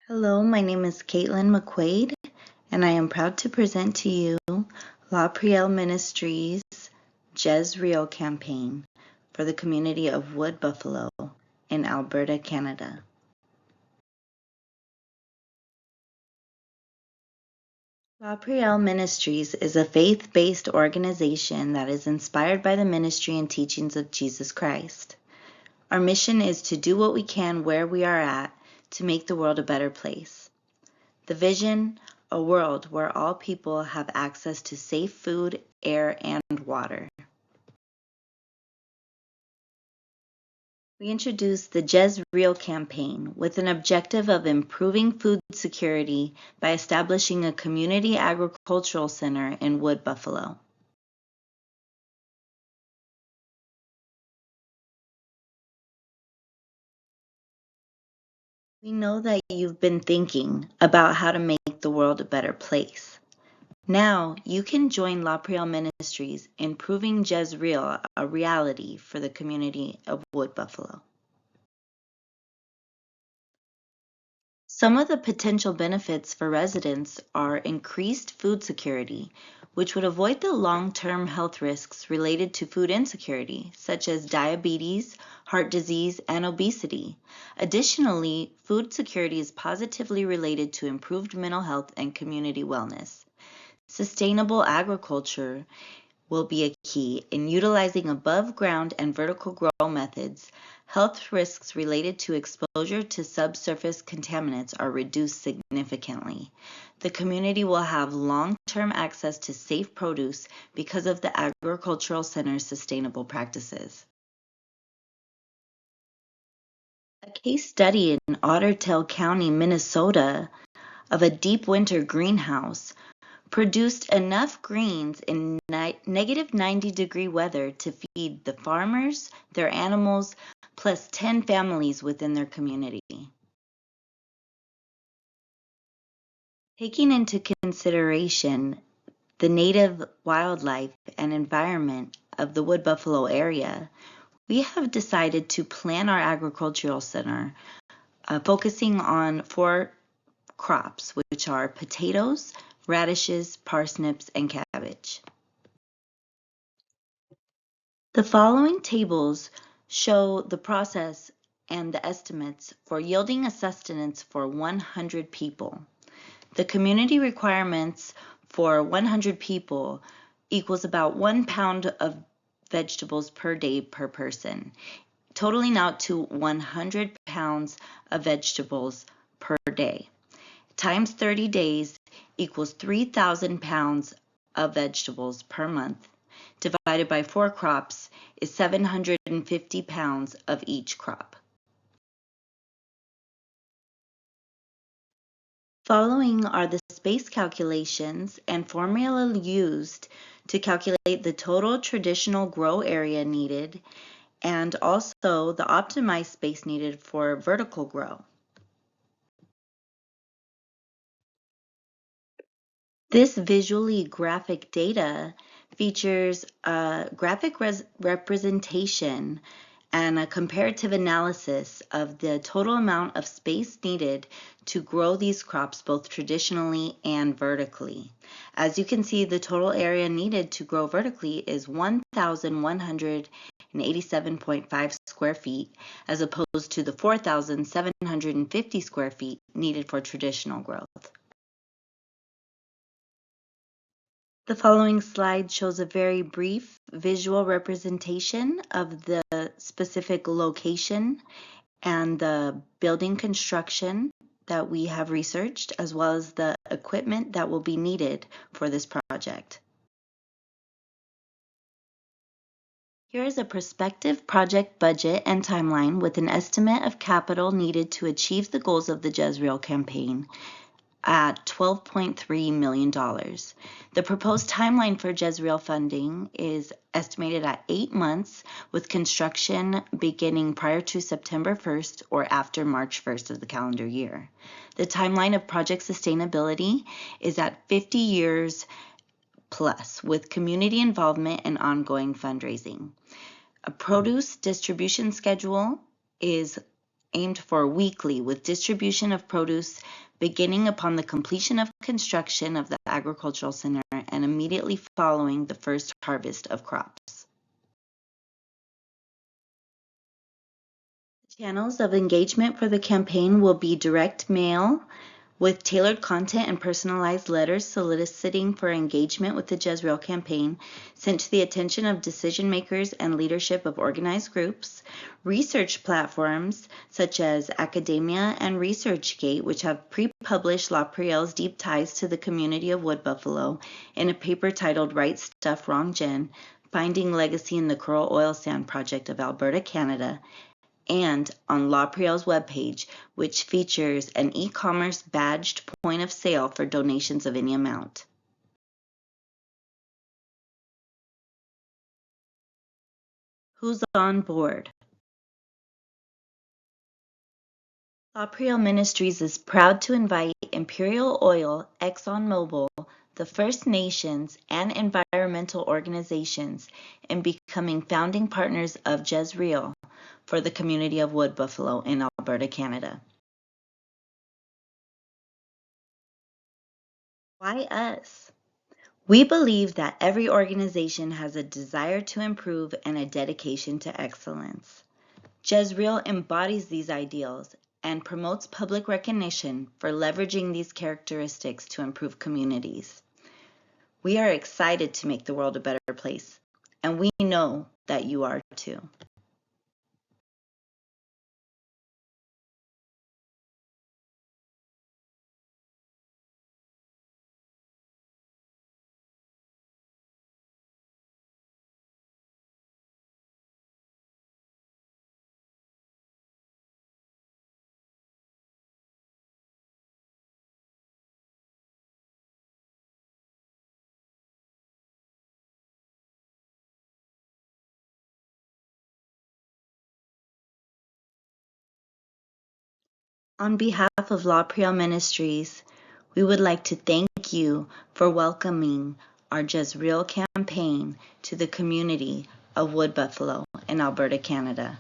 Hello, my name is Caitlin McQuaid, and I am proud to present to you La Prielle Ministries' Jezreel campaign for the community of Wood Buffalo in Alberta, Canada. La Prielle Ministries is a faith-based organization that is inspired by the ministry and teachings of Jesus Christ. Our mission is to do what we can where we are at to make the world a better place. The vision, a world where all people have access to safe food, air, and water. We introduced the Jezreel campaign with an objective of improving food security by establishing a community agricultural center in Wood Buffalo. We know that you've been thinking about how to make the world a better place. Now you can join La Prielle Ministries in proving Jezreel a reality for the community of Wood Buffalo. Some of the potential benefits for residents are increased food security, which would avoid the long-term health risks related to food insecurity, such as diabetes, heart disease, and obesity. Additionally, food security is positively related to improved mental health and community wellness. Sustainable agriculture will be a key in utilizing above ground and vertical grow methods. Health risks related to exposure to subsurface contaminants are reduced significantly. The community will have long-term access to safe produce because of the agricultural center's sustainable practices. A case study in Otter Tail County, Minnesota, of a deep winter greenhouse produced enough greens in negative 90-degree weather to feed the farmers, their animals, plus 10 families within their community. Taking into consideration the native wildlife and environment of the Wood Buffalo area, we have decided to plan our agricultural center focusing on 4 crops, which are potatoes, radishes, parsnips, and cabbage. The following tables show the process and the estimates for yielding a sustenance for 100 people. The community requirements for 100 people equals about 1 pound of vegetables per day per person, totaling out to 100 pounds of vegetables per day. Times 30 days equals 3,000 pounds of vegetables per month. Divided by 4 crops is 750 pounds of each crop. Following are the space calculations and formula used to calculate the total traditional grow area needed and also the optimized space needed for vertical grow. This visually graphic data features a graphic representation and a comparative analysis of the total amount of space needed to grow these crops both traditionally and vertically. As you can see, the total area needed to grow vertically is 1,187.5 square feet as opposed to the 4,750 square feet needed for traditional growth. The following slide shows a very brief visual representation of the specific location and the building construction that we have researched, as well as the equipment that will be needed for this project. Here is a prospective project budget and timeline with an estimate of capital needed to achieve the goals of the Jezreel campaign at $12.3 million. The proposed timeline for Jezreel funding is estimated at 8 months, with construction beginning prior to September 1st or after March 1st of the calendar year. The timeline of project sustainability is at 50 years plus, with community involvement and ongoing fundraising. A produce distribution schedule is aimed for weekly, with distribution of produce beginning upon the completion of construction of the agricultural center and immediately following the first harvest of crops. Channels of engagement for the campaign will be direct mail with tailored content and personalized letters soliciting for engagement with the Jezreel campaign sent to the attention of decision makers and leadership of organized groups, research platforms such as Academia and ResearchGate, which have pre-published La Priel's deep ties to the community of Wood Buffalo in a paper titled Right Stuff, Wrong Gen, Finding Legacy in the Coral Oil Sand Project of Alberta, Canada, and on La Priel's webpage, which features an e-commerce badged point of sale for donations of any amount. Who's on board? La Priel Ministries is proud to invite Imperial Oil, ExxonMobil, the First Nations, and environmental organizations in becoming founding partners of Jezreel for the community of Wood Buffalo in Alberta, Canada. Why us? We believe that every organization has a desire to improve and a dedication to excellence. Jezreel embodies these ideals and promotes public recognition for leveraging these characteristics to improve communities. We are excited to make the world a better place, and we know that you are too. On behalf of La Priel Ministries, we would like to thank you for welcoming our Jezreel campaign to the community of Wood Buffalo in Alberta, Canada.